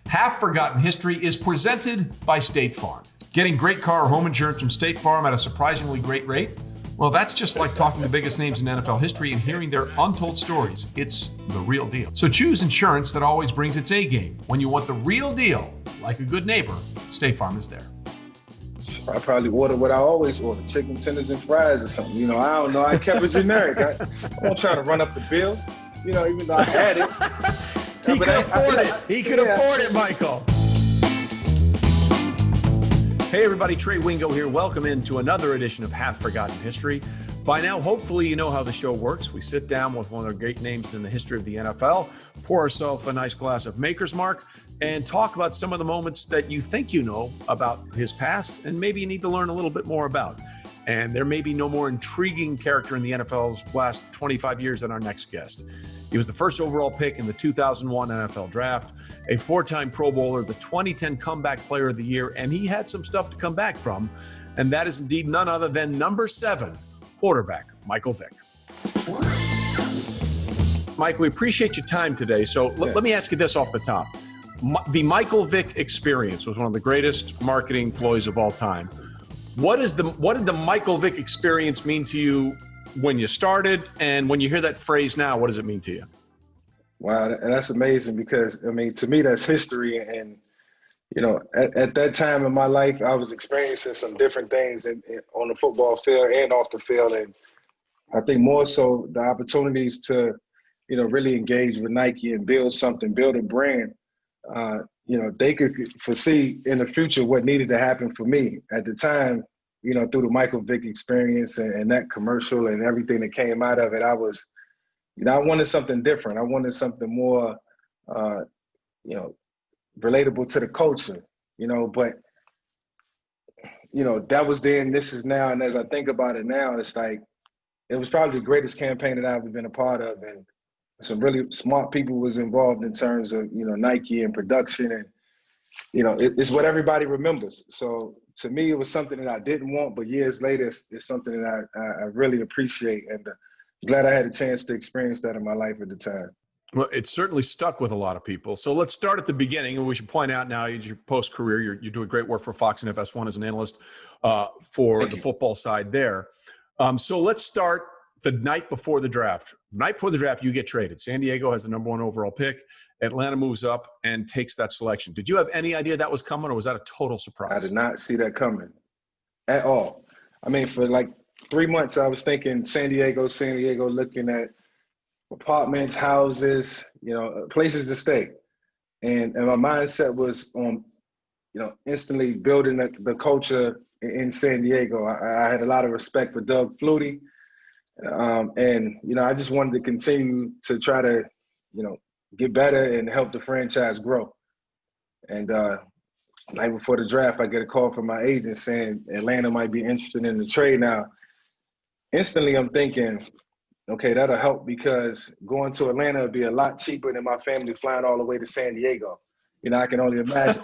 Half Forgotten History is presented by State Farm. Getting great car or home insurance from State Farm at a surprisingly great rate? Well, that's just like talking to the biggest names in NFL history and hearing their untold stories. It's the real deal. So choose insurance that always brings its A game. When you want the real deal, like a good neighbor, State Farm is there. I probably order what I always order, chicken tenders and fries or something. You know, I don't know. I kept it generic. I won't try to run up the bill, you know, even though I had it. He could afford it. He could afford it, Michael. Hey, everybody. Trey Wingo here. Welcome into another edition of Half Forgotten History. By now, hopefully, you know how the show works. We sit down with one of the great names in the history of the NFL, pour ourselves a nice glass of Maker's Mark, and talk about some of the moments that you think you know about his past and maybe you need to learn a little bit more about. And there may be no more intriguing character in the NFL's last 25 years than our next guest. He was the first overall pick in the 2001 NFL Draft, a four-time Pro Bowler, the 2010 Comeback Player of the Year, and he had some stuff to come back from, and that is indeed none other than number 7, quarterback Michael Vick. Mike, we appreciate your time today. So let me ask you this off the top. The Michael Vick experience was one of the greatest marketing ploys of all time. What did the Michael Vick experience mean to you when you started, and when you hear that phrase now, what does it mean to you? Wow, and that's amazing because, I mean, to me, that's history. And, you know, at that time in my life, I was experiencing some different things on the football field and off the field. And I think more so the opportunities to, you know, really engage with Nike and build something, build a brand. You know, they could foresee in the future what needed to happen for me at the time. You know, through the Michael Vick experience and that commercial and everything that came out of it, I was, you know, I wanted something different. I wanted something more, you know, relatable to the culture, you know, but, you know, that was then, this is now. And as I think about it now, it's like, it was probably the greatest campaign that I've ever been a part of. And some really smart people was involved in terms of, you know, Nike and production. And, you know, it's what everybody remembers. So to me, it was something that I didn't want, but years later, it's something that I really appreciate. And glad I had a chance to experience that in my life at the time. Well, it certainly stuck with a lot of people. So let's start at the beginning. And we should point out now, your post-career, you're doing great work for Fox and FS1 as an analyst for the football side there. So let's start the night before the draft. Night before the draft, you get traded. San Diego has the number 1 overall pick. Atlanta moves up and takes that selection. Did you have any idea that was coming, or was that a total surprise? I did not see that coming at all. I mean, for like 3 months, I was thinking San Diego, looking at apartments, houses, you know, places to stay. And my mindset was on, you know, instantly building the culture in San Diego. I had a lot of respect for Doug Flutie. And, you know, I just wanted to continue to try to, you know, get better and help the franchise grow. And the night before the draft, I get a call from my agent saying Atlanta might be interested in the trade. Now, instantly I'm thinking, okay, that'll help because going to Atlanta would be a lot cheaper than my family flying all the way to San Diego. You know, I can only imagine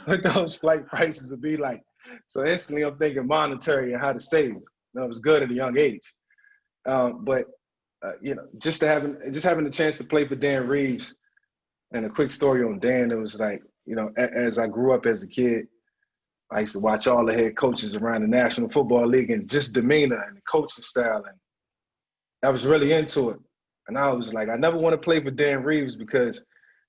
what those flight prices would be like. So instantly I'm thinking monetary and how to save. You know, it was good at a young age. But you know, just having the chance to play for Dan Reeves, and a quick story on Dan, it was like, you know, as I grew up as a kid, I used to watch all the head coaches around the National Football League and just demeanor and the coaching style, and I was really into it. And I was like, I never want to play for Dan Reeves because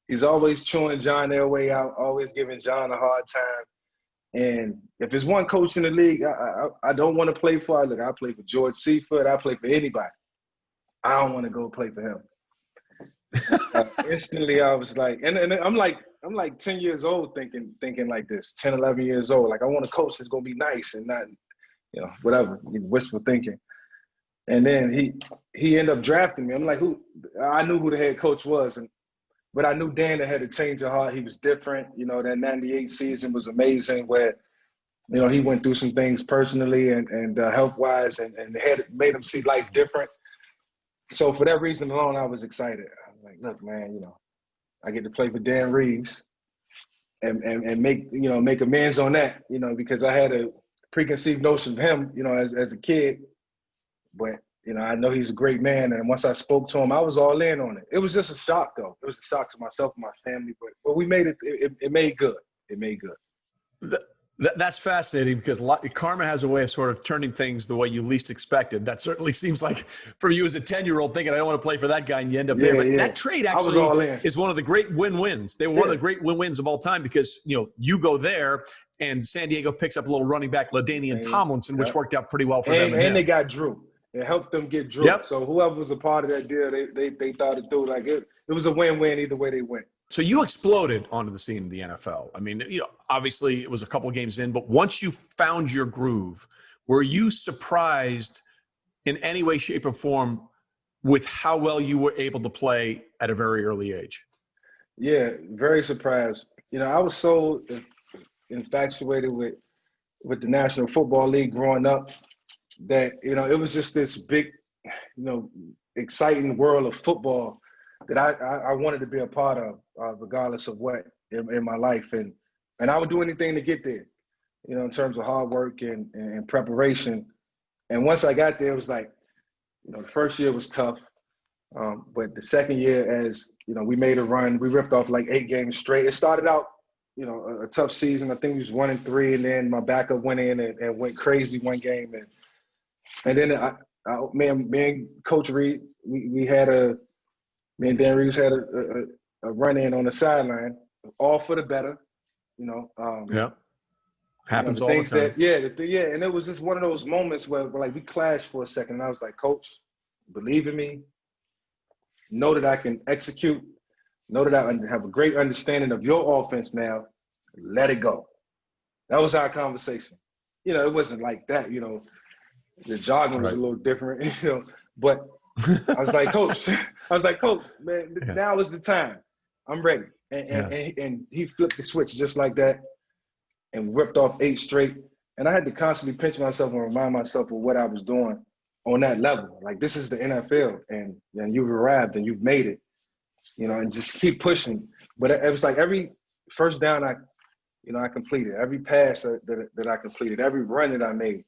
he's always chewing John Elway out, always giving John a hard time. And if there's one coach in the league I don't want to play for, look, I play for George Seifert, I play for anybody. I don't want to go play for him. Instantly, I was like, and I'm like 10 years old thinking like this, 10, 11 years old. Like, I want a coach that's going to be nice and not, you know, whatever, wishful thinking. And then he ended up drafting me. I'm like, who? I knew who the head coach was, but I knew Dan that had a change of heart. He was different. You know, that 98 season was amazing where, you know, he went through some things personally and health-wise and had made him see life different. So for that reason alone, I was excited. I was like, look, man, you know, I get to play for Dan Reeves and make amends on that, you know, because I had a preconceived notion of him, you know, as a kid. But I know he's a great man. And once I spoke to him, I was all in on it. It was just a shock, though. It was a shock to myself and my family. But we made it. It made good. It made good. That's fascinating because karma has a way of sort of turning things the way you least expected. That certainly seems like for you as a 10-year-old thinking, I don't want to play for that guy, and you end up there. But that trade actually is one of the great win-wins. They were one of the great win-wins of all time because, you go there and San Diego picks up a little running back, LaDainian Tomlinson, which worked out pretty well for them. And they got Drew. It helped them get Drew. Yep. So whoever was a part of that deal, they thought it through. Like it was a win-win either way they went. So you exploded onto the scene in the NFL. I mean, obviously it was a couple of games in, but once you found your groove, were you surprised in any way, shape, or form with how well you were able to play at a very early age? Yeah, very surprised. I was so infatuated with the National Football League growing up that, it was just this big, exciting world of football that I wanted to be a part of, regardless of what in my life. And I would do anything to get there, in terms of hard work and preparation. And once I got there, it was like, the first year was tough. But the second year, as, we made a run, we ripped off like 8 games straight. It started out, a tough season. I think we was 1-3, and then my backup went in and went crazy one game. And then me and Coach Reid, we had me and Dan Reeves had a run-in on the sideline, all for the better, Happens all the time. And it was just one of those moments where like we clashed for a second, and I was like, Coach, believe in me. Know that I can execute. Know that I have a great understanding of your offense now. Let it go. That was our conversation. It wasn't like that, the jargon was a little different, but I was like, Coach, man, now is the time. I'm ready. And he flipped the switch just like that and ripped off 8 straight. And I had to constantly pinch myself and remind myself of what I was doing on that level. Like, this is the NFL, and you've arrived and you've made it, and just keep pushing. But it was like every first down I completed, every pass that I completed, every run that I made,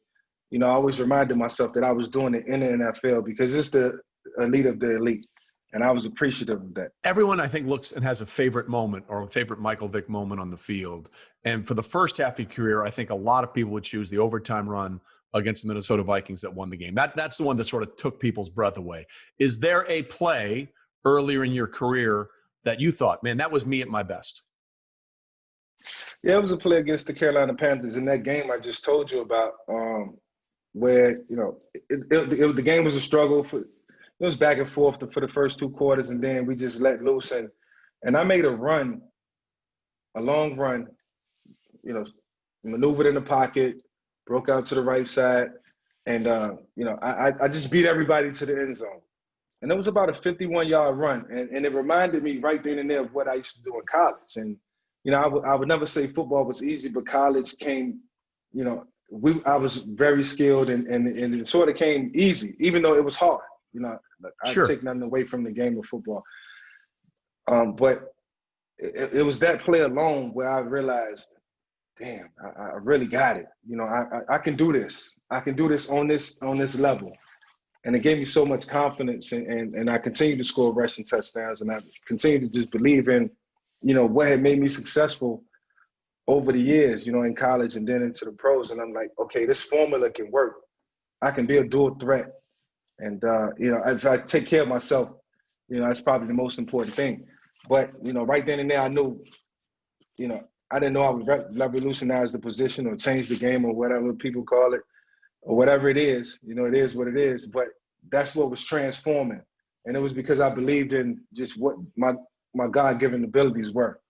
I always reminded myself that I was doing it in the NFL because it's the elite of the elite. And I was appreciative of that. Everyone, I think, looks and has a favorite moment or a favorite Michael Vick moment on the field. And for the first half of your career, I think a lot of people would choose the overtime run against the Minnesota Vikings that won the game. That's the one that sort of took people's breath away. Is there a play earlier in your career that you thought, man, that was me at my best? Yeah, it was a play against the Carolina Panthers in that game I just told you about, where, the game was a struggle. It was back and forth for the first 2 quarters, and then we just let loose. And I made a long run, maneuvered in the pocket, broke out to the right side, and, I just beat everybody to the end zone. And it was about a 51-yard run, and it reminded me right then and there of what I used to do in college. And, I would never say football was easy, but college came, I was very skilled, and it sort of came easy, even though it was hard. I take nothing away from the game of football. But it was that play alone where I realized, damn, I really got it. I can do this. I can do this on this level. And it gave me so much confidence, and I continue to score rushing touchdowns, and I continue to just believe in, what had made me successful over the years, in college and then into the pros. And I'm like, okay, this formula can work. I can be a dual threat. And, if I take care of myself, that's probably the most important thing. But, right then and there, I knew, I didn't know I would revolutionize the position or change the game or whatever people call it, or whatever it is. It is what it is. But that's what was transforming. And it was because I believed in just what my God-given abilities were.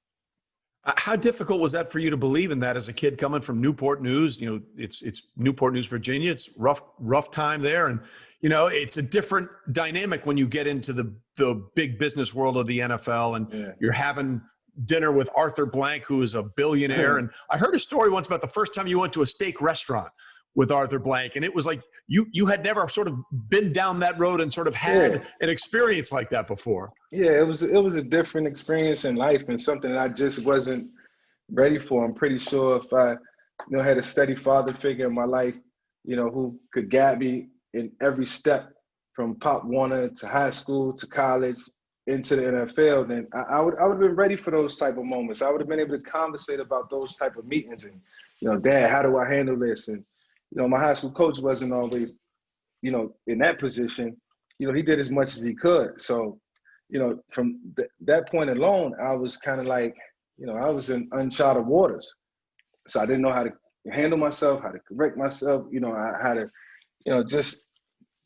How difficult was that for you to believe in that as a kid coming from Newport News? It's Newport News, Virginia. It's rough time there. And, it's a different dynamic when you get into the big business world of the NFL and you're having dinner with Arthur Blank, who is a billionaire. And I heard a story once about the first time you went to a steak restaurant with Arthur Blank. And it was like you had never sort of been down that road and sort of had an experience like that before. Yeah, it was a different experience in life and something that I just wasn't ready for. I'm pretty sure if I had a steady father figure in my life, who could guide me in every step from Pop Warner to high school to college into the NFL, then I would have been ready for those type of moments. I would have been able to conversate about those type of meetings and, Dad, how do I handle this? And, my high school coach wasn't always, in that position. He did as much as he could. So, from that point alone, I was kind of like, I was in uncharted waters. So I didn't know how to handle myself, how to correct myself, how to, just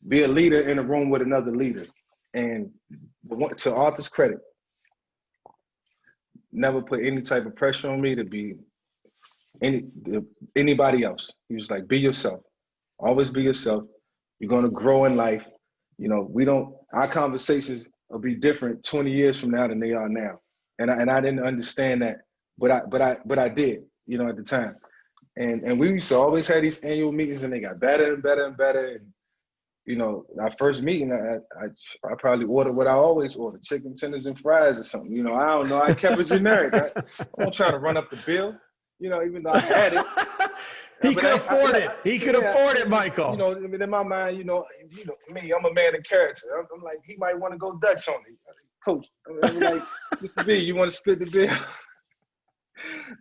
be a leader in a room with another leader. And to Arthur's credit, never put any type of pressure on me to be anybody else. He was like, be yourself. Always be yourself. You're going to grow in life. Our conversations will be different 20 years from now than they are now. And I didn't understand that, but I did, at the time. And we used to always have these annual meetings, and they got better and better and better. And, our first meeting, I probably ordered what I always order, chicken tenders and fries or something. I don't know. I kept it generic. I don't try to run up the bill, even though I had it. He could afford it. He could afford it, Michael. In my mind, me, I'm a man of character. I'm like, he might want to go Dutch on me. Coach, I'm like, Mr. B, you want to split the bill?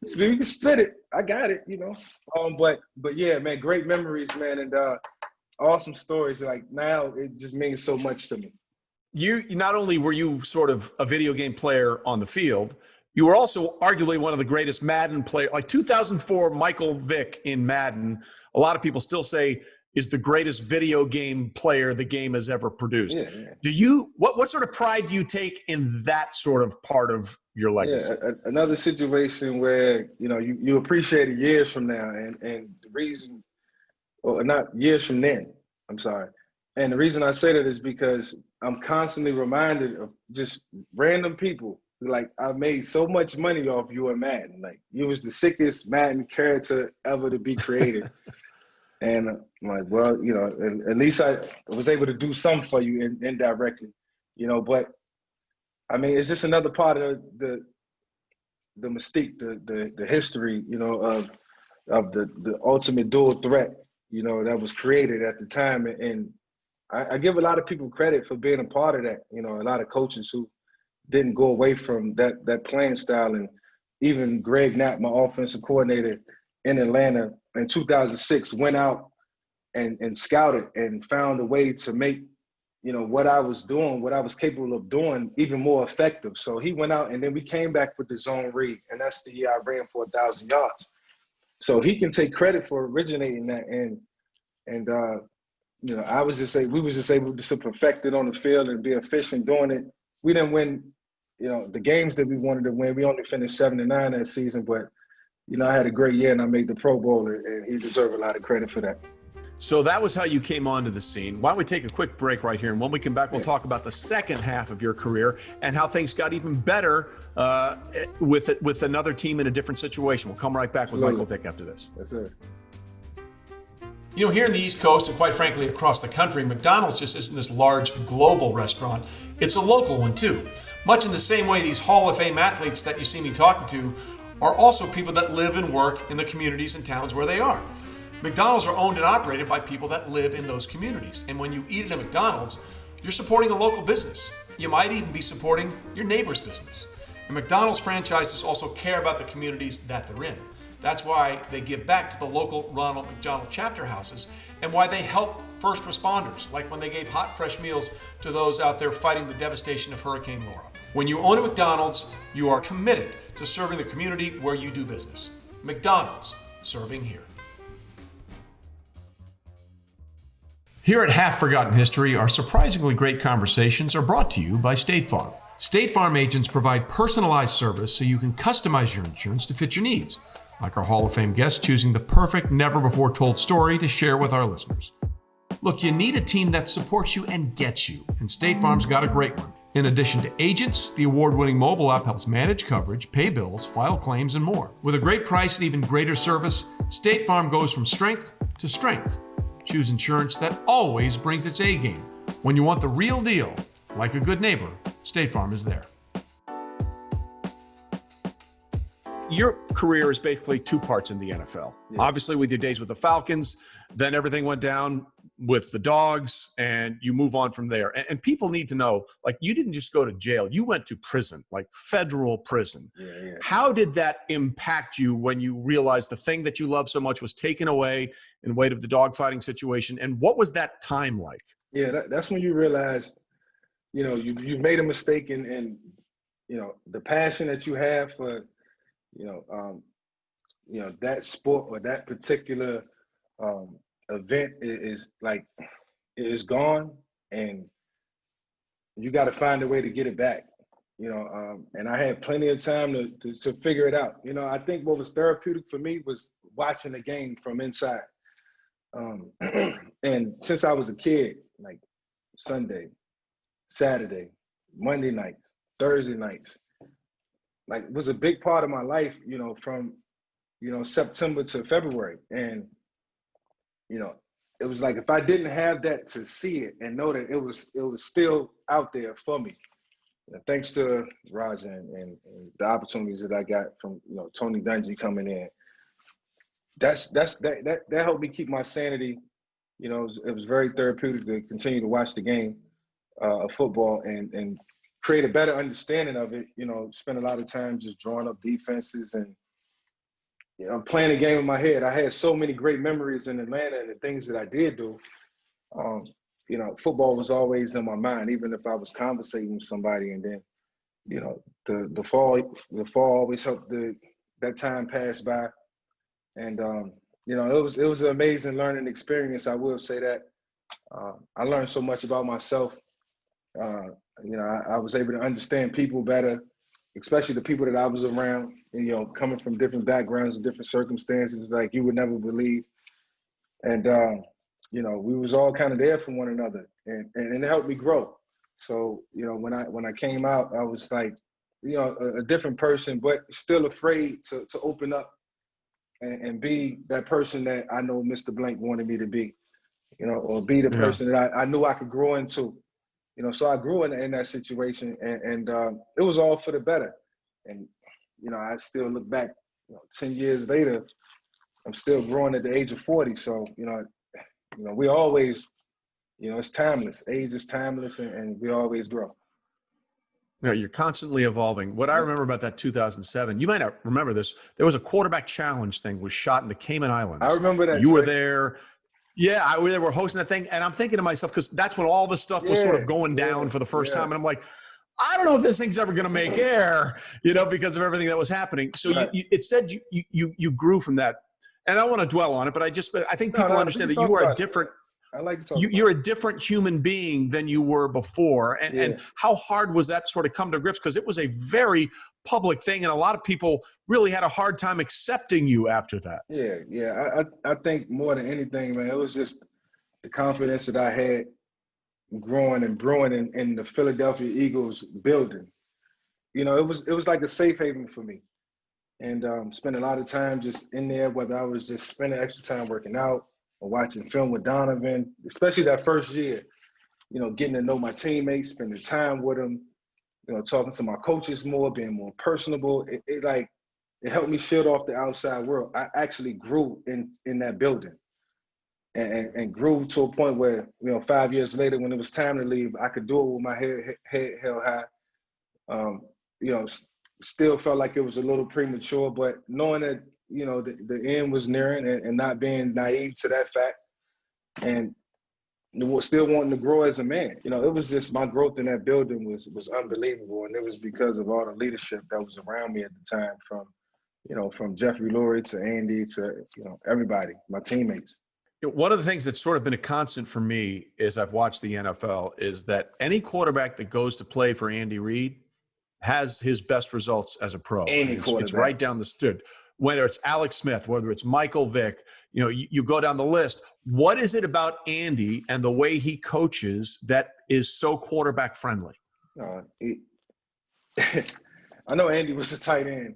Mr. B, we can split it. I got it, But yeah, man, great memories, man, and awesome stories. Like now, it just means so much to me. You not only were you sort of a video game player on the field, you were also arguably one of the greatest Madden players. Like 2004, Michael Vick in Madden, a lot of people still say is the greatest video game player the game has ever produced. Yeah. Do you, what sort of pride do you take in that sort of part of your legacy? Yeah, another situation where, you appreciate it years from now. And the reason, or not years from then, I'm sorry. And the reason I say that is because I'm constantly reminded of just random people. Like, I made so much money off you in Madden. Like, you was the sickest Madden character ever to be created. And I'm like, well, at least I was able to do something for you indirectly, but I mean, it's just another part of the mystique, the history, of the ultimate dual threat, that was created at the time. And I give a lot of people credit for being a part of that. A lot of coaches who didn't go away from that playing style. And even Greg Knapp, my offensive coordinator in Atlanta in 2006, went out and scouted and found a way to make, what I was doing, what I was capable of doing, even more effective. So he went out, and then we came back with the zone read, and that's the year I ran for 1,000 yards. So he can take credit for originating that. And I was just we was just able to perfect it on the field and be efficient doing it. We didn't win, the games that we wanted to win. We only finished 7-9 that season, but I had a great year and I made the Pro Bowl, and he deserved a lot of credit for that. So that was how you came onto the scene. Why don't we take a quick break right here, and when we come back, we'll talk about the second half of your career and how things got even better with another team in a different situation. We'll come right back with Michael Vick after this. That's it. Here in the East Coast and quite frankly across the country, McDonald's just isn't this large global restaurant. It's a local one too. Much in the same way these Hall of Fame athletes that you see me talking to are also people that live and work in the communities and towns where they are. McDonald's are owned and operated by people that live in those communities. And when you eat at a McDonald's, you're supporting a local business. You might even be supporting your neighbor's business. And McDonald's franchises also care about the communities that they're in. That's why they give back to the local Ronald McDonald chapter houses and why they help first responders, like when they gave hot, fresh meals to those out there fighting the devastation of Hurricane Laura. When you own a McDonald's, you are committed to serving the community where you do business. McDonald's, serving here. Here at Half Forgotten History, our surprisingly great conversations are brought to you by State Farm. State Farm agents provide personalized service so you can customize your insurance to fit your needs, like our Hall of Fame guest choosing the perfect, never-before-told story to share with our listeners. Look, you need a team that supports you and gets you, and State Farm's got a great one. In addition to agents, the award-winning mobile app helps manage coverage, pay bills, file claims, and more. With a great price and even greater service, State Farm goes from strength to strength. Choose insurance that always brings its A game. When you want the real deal, like a good neighbor, State Farm is there. Your career is basically two parts in the NFL. Yeah. Obviously with your days with the Falcons, then everything went down with the dogs, and you move on from there. And people need to know, like, you didn't just go to jail. You went to prison, like federal prison. Yeah. How did that impact you when you realized the thing that you loved so much was taken away in weight of the dogfighting situation? And what was that time like? Yeah, that's when you realize, you've made a mistake, and the passion that you have for, that sport or that particular event is gone, and you got to find a way to get it back. And I had plenty of time to figure it out. I think what was therapeutic for me was watching the game from inside. And since I was a kid, like Sunday, Saturday, Monday nights, Thursday nights, like was a big part of my life, from, September to February. And, it was like, if I didn't have that to see it and know that it was still out there for me, thanks to Raja and the opportunities that I got from, Tony Dungy coming in, that helped me keep my sanity. It was very therapeutic to continue to watch the game of football and create a better understanding of it. Spend a lot of time just drawing up defenses and playing the game in my head. I had so many great memories in Atlanta and the things that I did do. Football was always in my mind, even if I was conversating with somebody. And then, the fall always helped that time pass by. And it was an amazing learning experience. I will say that I learned so much about myself. I was able to understand people better, especially the people that I was around. And, coming from different backgrounds and different circumstances, like you would never believe. And we was all kind of there for one another, and it helped me grow. So when I came out, I was like, a different person, but still afraid to open up and be that person that I know Mr. Blank wanted me to be, or be the person that I knew I could grow into. So I grew in that situation, and it was all for the better. And I still look back, 10 years later, I'm still growing at the age of 40. So we always, it's timeless. Age is timeless, and we always grow. You're constantly evolving. What I remember about that 2007, you might not remember this. There was a quarterback challenge thing was shot in the Cayman Islands. I remember that. You were there. Yeah, they were hosting that thing. And I'm thinking to myself, because that's when all the stuff was sort of going down for the first time. And I'm like, I don't know if this thing's ever going to make air, because of everything that was happening. So it said you grew from that. And I don't want to dwell on it, but I think people understand that you are a different – I like to talk you're a different human being than you were before. And how hard was that sort of come to grips? Because it was a very public thing, and a lot of people really had a hard time accepting you after that. Yeah. I think more than anything, man, it was just the confidence that I had growing and brewing in the Philadelphia Eagles building. It was like a safe haven for me. And spent a lot of time just in there, whether I was just spending extra time working out or watching film with Donovan, especially that first year, getting to know my teammates, spending time with them, talking to my coaches more, being more personable. It helped me shield off the outside world. I actually grew in that building and grew to a point where, 5 years later, when it was time to leave, I could do it with my head held high. Still felt like it was a little premature, but knowing that, the end was nearing and not being naive to that fact, and still wanting to grow as a man. It was just my growth in that building was unbelievable, and it was because of all the leadership that was around me at the time, from Jeffrey Lurie to Andy to everybody, my teammates. One of the things that's sort of been a constant for me as I've watched the NFL is that any quarterback that goes to play for Andy Reid has his best results as a pro. It's right down the street. Whether it's Alex Smith, whether it's Michael Vick, you go down the list. What is it about Andy and the way he coaches that is so quarterback friendly? I know Andy was a tight end.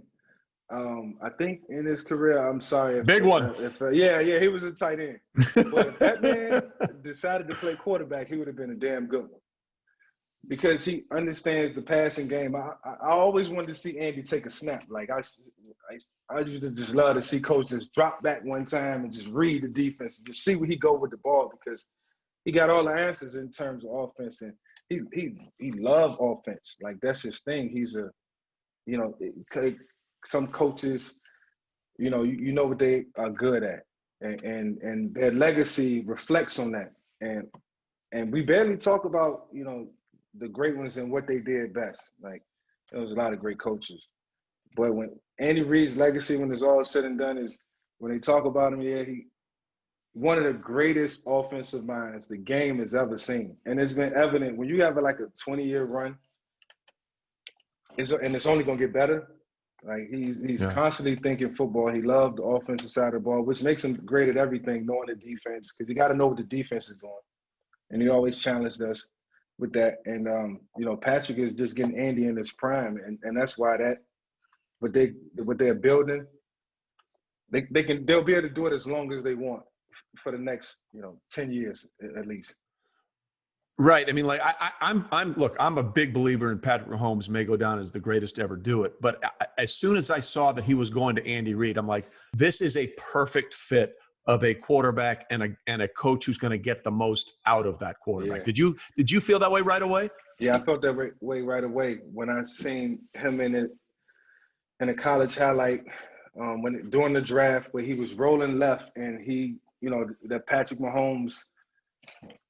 I think in his career, I'm sorry. Big one. He was a tight end. But if that man decided to play quarterback, he would have been a damn good one. Because he understands the passing game. I always wanted to see Andy take a snap. Like I used to just love to see coaches drop back one time and just read the defense and just see where he go with the ball, because he got all the answers in terms of offense, and he loved offense. Like that's his thing. He's a, you know, some coaches, you know, you know what they are good at, and their legacy reflects on that. And we barely talk about, you know, the great ones and what they did best. Like there was a lot of great coaches, but when Andy Reid's legacy, when it's all said and done, is when they talk about him, yeah, he one of the greatest offensive minds the game has ever seen. And it's been evident when you have like a 20-year run, and it's only gonna get better. Like he's constantly thinking football. He loved the offensive side of the ball, which makes him great at everything, knowing the defense, because you got to know what the defense is doing. And he always challenged us with that. And you know, Patrick is just getting Andy in his prime, and that's why what they're building, they'll be able to do it as long as they want for the next, you know, 10 years at least. Right. I mean, like I'm a big believer in Patrick Mahomes may go down as the greatest to ever do it. But as soon as I saw that he was going to Andy Reid, I'm like, this is a perfect fit of a quarterback and a coach who's going to get the most out of that quarterback. Yeah. Did you feel that way right away? Yeah, I felt that way right away when I seen him in a college highlight during the draft where he was rolling left and he, you know, that Patrick Mahomes,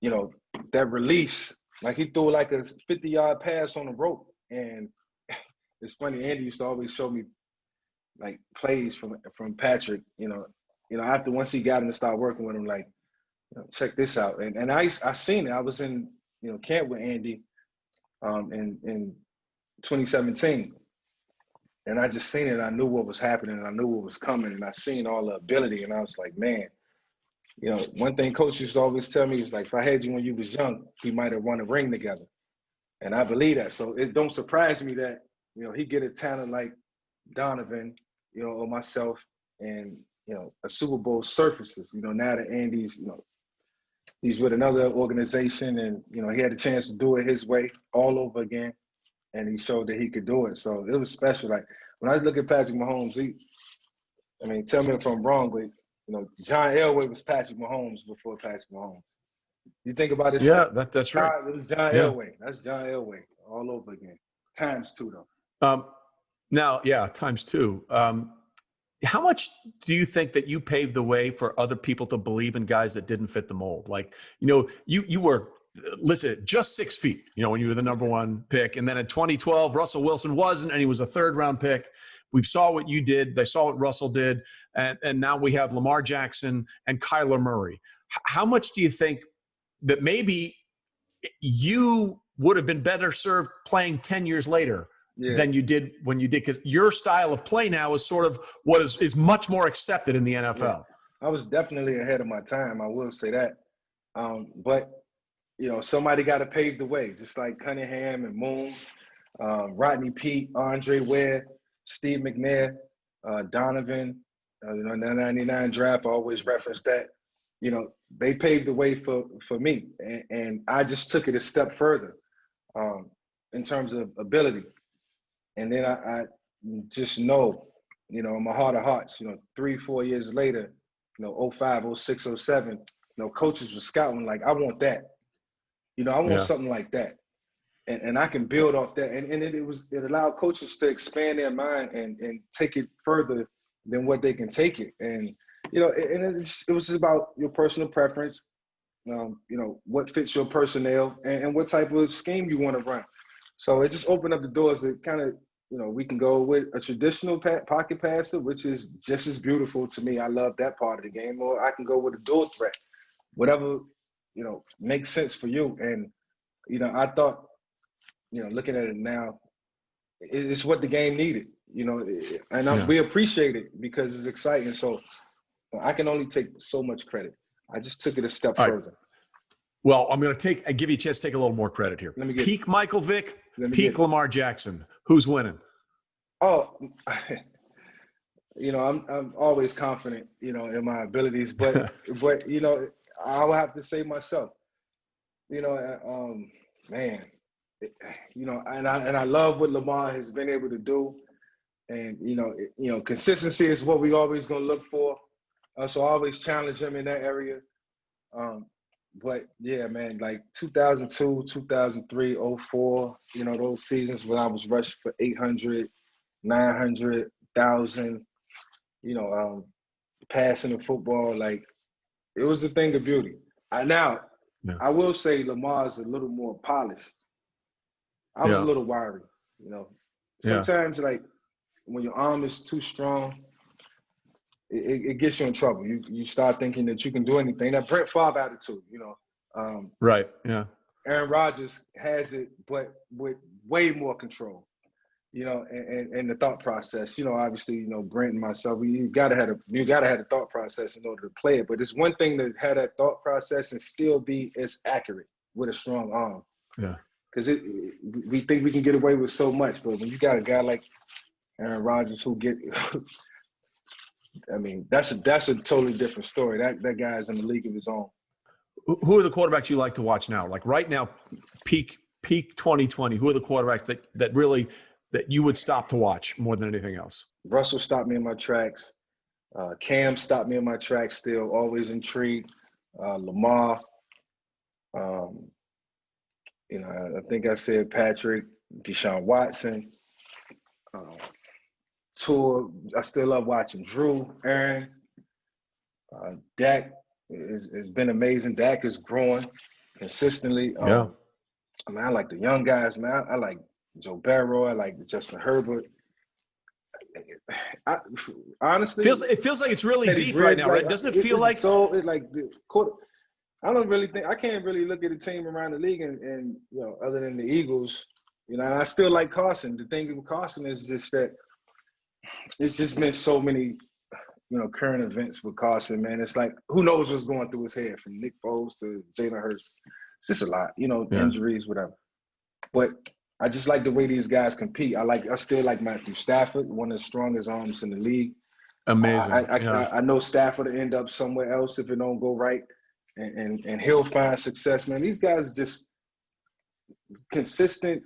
you know, that release, like he threw like a 50-yard pass on the rope. And it's funny, Andy used to always show me like plays from Patrick, you know, after once he got him to start working with him, like, you know, check this out. And I seen it. I was in, you know, camp with Andy in 2017. And I just seen it. I knew what was happening and I knew what was coming. And I seen all the ability. And I was like, man, you know, one thing coach used to always tell me was like, if I had you when you was young, we might have won a ring together. And I believe that. So it don't surprise me that, you know, he get a talent like Donovan, you know, or myself, and, you know, a Super Bowl surfaces, you know, now that Andy's, you know, he's with another organization and, you know, he had a chance to do it his way all over again. And he showed that he could do it. So it was special. Like when I look at Patrick Mahomes, I mean, tell me if I'm wrong, but, you know, John Elway was Patrick Mahomes before Patrick Mahomes. You think about it. Yeah, that's right. It was John Elway. That's John Elway all over again. Times two, though. Now, yeah, times two. How much do you think that you paved the way for other people to believe in guys that didn't fit the mold? Like, you know, you were, listen, just 6 feet, you know, when you were the number one pick. And then in 2012, Russell Wilson wasn't, and he was a third-round pick. We saw what you did. They saw what Russell did. And now we have Lamar Jackson and Kyler Murray. How much do you think that maybe you would have been better served playing 10 years later than you did when you did? Because your style of play now is sort of what is much more accepted in the NFL. Yeah. I was definitely ahead of my time. I will say that. But, you know, somebody got to pave the way, just like Cunningham and Moon, Rodney Peete, Andre Ware, Steve McNabb, Donovan, you know, in the 99 draft, I always reference that. You know, they paved the way for me. And I just took it a step further in terms of ability. And then I just know, you know, in my heart of hearts, you know, 3-4 years later, you know, 05, 06, 07, you know, coaches were scouting like, I want that. You know, I want something like that. And I can build off that. And it allowed coaches to expand their mind and take it further than what they can take it. And, you know, it was just about your personal preference, you know, what fits your personnel and what type of scheme you want to run. So it just opened up the doors to kind of, you know, we can go with a traditional pocket passer, which is just as beautiful to me. I love that part of the game. Or I can go with a dual threat, whatever, you know, makes sense for you. And, you know, I thought, you know, looking at it now, it's what the game needed, you know, and we appreciate it because it's exciting. So I can only take so much credit. I just took it a step further. Well, I'm going to give you a chance to take a little more credit here. Peak Michael Vick, peak Lamar Jackson. Who's winning? Oh, you know, I'm always confident, you know, in my abilities, but you know, I will have to say myself. You know, man, you know, and I love what Lamar has been able to do, and you know, consistency is what we always gonna look for. So I always challenge him in that area. But yeah, man, like 2002, 2003, '04, those seasons when I was rushing for 800, 900, 1,000, passing the football, like it was a thing of beauty. Yeah. I will say Lamar's a little more polished. I was a Yeah. little wiry. Yeah. Sometimes like when your arm is too strong, it gets you in trouble. You start thinking that you can do anything. That Brett Favre attitude. Right. Yeah. Aaron Rodgers has it, but with way more control. And the thought process. Obviously, Brent and myself, you gotta have the thought process in order to play it. But it's one thing to have that thought process and still be as accurate with a strong arm. Yeah. Because we think we can get away with so much, but when you got a guy like Aaron Rodgers I mean, that's a totally different story. That guy's in the league of his own. Who are the quarterbacks you like to watch now? Like right now, peak 2020. Who are the quarterbacks that you would stop to watch more than anything else? Russell stopped me in my tracks. Cam stopped me in my tracks. Still always intrigued. Lamar. I think I said Patrick, Deshaun Watson. Tua. I still love watching Drew, Aaron. Dak has been amazing. Dak is growing consistently. Yeah. I like the young guys, man. I like Joe Burrow. I like Justin Herbert. Honestly, it feels like it's really Teddy deep Bridge, right now, right? Doesn't it feel like so? It's like the quarter. I don't really think I can't really look at a team around the league and other than the Eagles, and I still like Carson. The thing with Carson is just that it's just been so many current events with Carson, man. It's like who knows what's going through his head from Nick Foles to Jalen Hurts. It's just a lot, injuries, whatever. But I just like the way these guys compete. I still like Matthew Stafford, one of the strongest arms in the league. amazing? I know Stafford will end up somewhere else if it don't go right, and he'll find success, man. These guys just consistent,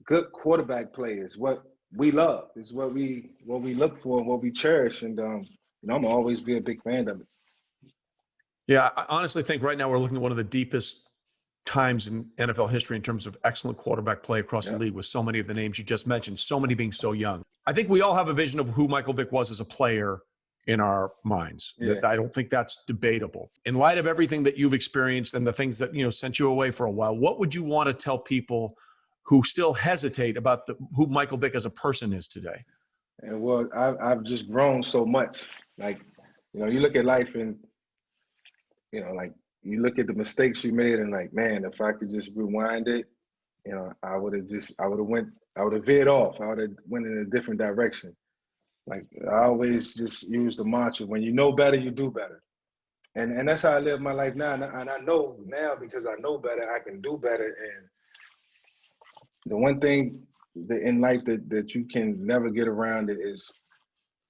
good quarterback players. What we love is what we look for and what we cherish, and I'm gonna always be a big fan of it. Yeah, I honestly think right now we're looking at one of the deepest times in NFL history in terms of excellent quarterback play across the league with so many of the names you just mentioned, so many being so young. I think we all have a vision of who Michael Vick was as a player in our minds. Yeah. I don't think that's debatable. In light of everything that you've experienced and the things that sent you away for a while, what would you want to tell people who still hesitate about who Michael Vick as a person is today? And well, I've just grown so much. Like, you look at life and like you look at the mistakes you made and like, man, if I could just rewind it, I would have veered off. I would have went in a different direction. Like I always just use the mantra, when you know better, you do better. And that's how I live my life now. And I know now, because I know better, I can do better. And the one thing in life that you can never get around it is,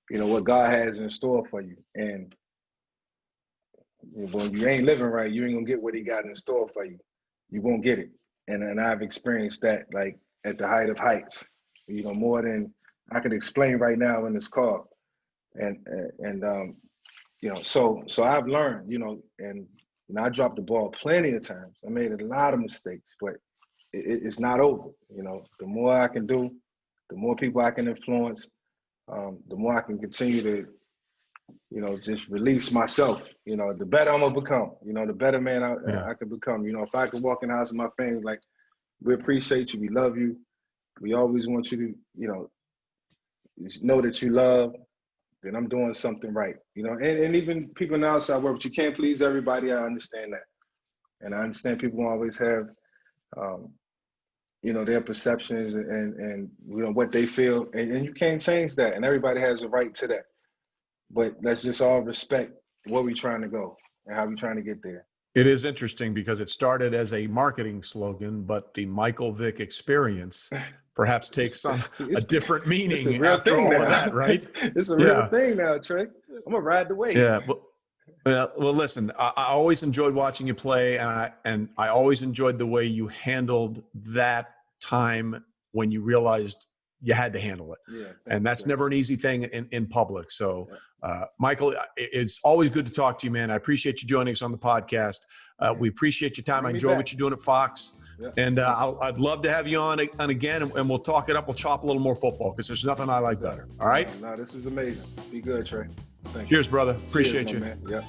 what God has in store for you. And when you ain't living right, you ain't gonna get what he got in store for you. You won't get it. And I've experienced that like at the height of heights, more than I could explain right now in this call. And so I've learned, and I dropped the ball plenty of times. I made a lot of mistakes, but it's not over. The more I can do, the more people I can influence, the more I can continue to, just release myself. The better I'm gonna become. The better man I can become. If I could walk in the house with my family, like, we appreciate you, we love you, we always want you to, know that you love, then I'm doing something right. And even people in the outside world, but you can't please everybody. I understand that, and I understand people will always have, their perceptions and what they feel, and you can't change that. And everybody has a right to that. But let's just all respect where we're trying to go and how we're trying to get there. It is interesting because it started as a marketing slogan, but the Michael Vick experience perhaps takes on a different meaning after all of that, right? It's a real thing now, Trey. I'm gonna ride the wave. Yeah. Well, listen, I always enjoyed watching you play, and I always enjoyed the way you handled that time when you realized you had to handle it. Yeah, and that's never an easy thing in public. So, yeah. Michael, it's always good to talk to you, man. I appreciate you joining us on the podcast. We appreciate your time. I enjoy what you're doing at Fox. Yeah. And I'd love to have you on again, and we'll talk it up. We'll chop a little more football because there's nothing I like better. All right? No, this is amazing. Be good, Trey. Thank Cheers, you. brother. Appreciate you. Man. Yep.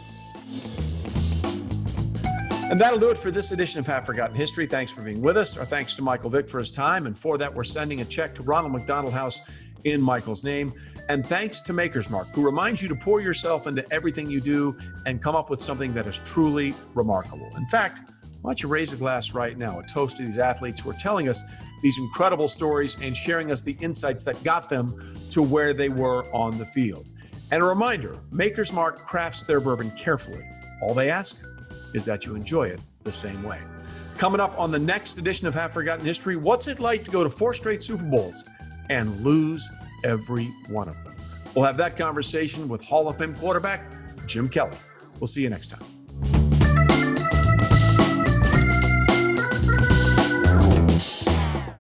And that'll do it for this edition of Half Forgotten History. Thanks for being with us. Our thanks to Michael Vick for his time. And for that, we're sending a check to Ronald McDonald House in Michael's name. And thanks to Maker's Mark, who reminds you to pour yourself into everything you do and come up with something that is truly remarkable. In fact, why don't you raise a glass right now, a toast to these athletes who are telling us these incredible stories and sharing us the insights that got them to where they were on the field. And a reminder, Maker's Mark crafts their bourbon carefully. All they ask is that you enjoy it the same way. Coming up on the next edition of Half Forgotten History, what's it like to go to 4 straight Super Bowls and lose every one of them? We'll have that conversation with Hall of Fame quarterback Jim Kelly. We'll see you next time.